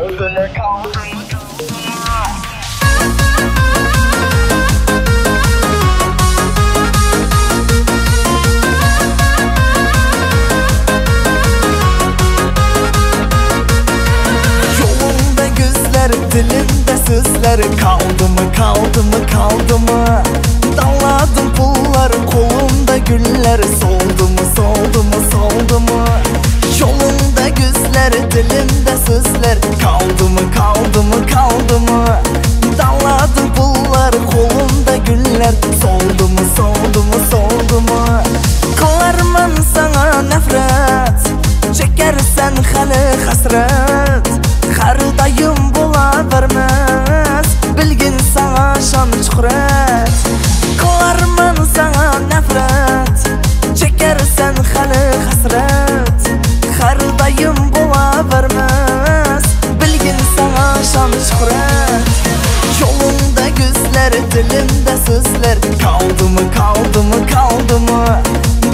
Yolunda güzler, dilimde sözler, kaldı mı kaldı mı kaldı mı? Dalladım pullar, kolumda güller, soldu mu soldu mu soldu mu? Yolunda güzler, dilimde sözler, kaldı mı kaldı mı kaldı mı? Dalladım pullar, kolumda güller, soldu mu soldu mu soldu mu? Kılarman sana nefret, çekersen hali hasret. Her dayım bula vermez, bilgin sana şan şöhret. Kılarman sana nefret, çekersen hali hasret. Her dayım bula vermez, bilgin sana şan şöhret. Yolunda güzler, dilimde sözler, kaldı mı kaldı mı kaldı mı?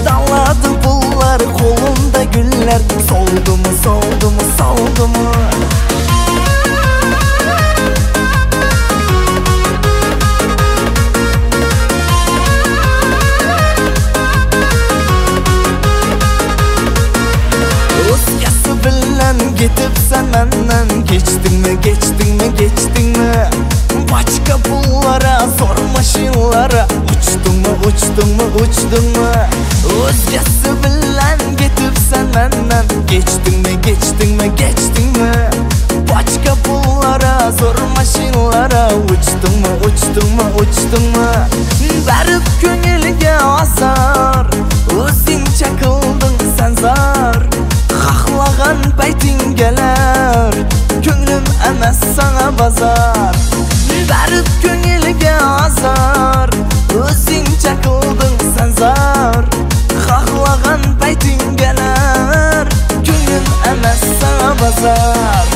Dalladı pullar, kolumda güller, soldu mu soldu mu soldu mu? Özgesi bilen gidip sen menden, geçtin mi geçtin mi geçtin mi? Başka pullara, zor maşinlara, uçtun mu uçtun mu uçtun mu? Özgesi bilen gidip sen menden, geçtin mi geçtin mi geçtin mi? Başka pullara, zor maşinlara, uçtun mu uçtun mu uçtun mu? Verip köngülge azar, özün çakıldın sen zar. Haklagan paytin geler, köngülüm emes sana bazar. Verip köngülge azar, özün çakıldın sen zar. Haklagan paytin geler, köngülüm emes sana bazar.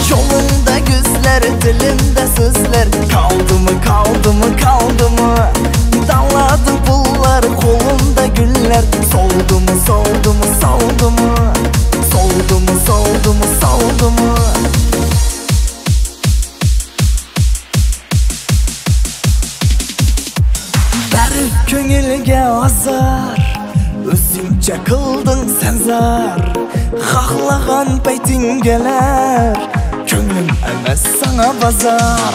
Yolunda güzler, dilimde sözler, kaldı mı kaldı mı kaldı mı? Dalladı pullar, kolumda güller, soldu mu soldu mu soldu mu? Soldu mu soldu mu soldu mu? Verip köngülge azar, özümce kıldın sen zar. Haklagan paytin geler, köngülüm emes sana bazar.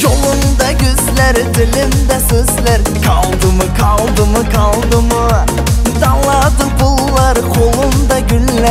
Yolunda güzler, dilimde sözler, kaldı mı kaldı mı kaldı mı? Dalladı pullar, kolumda güller,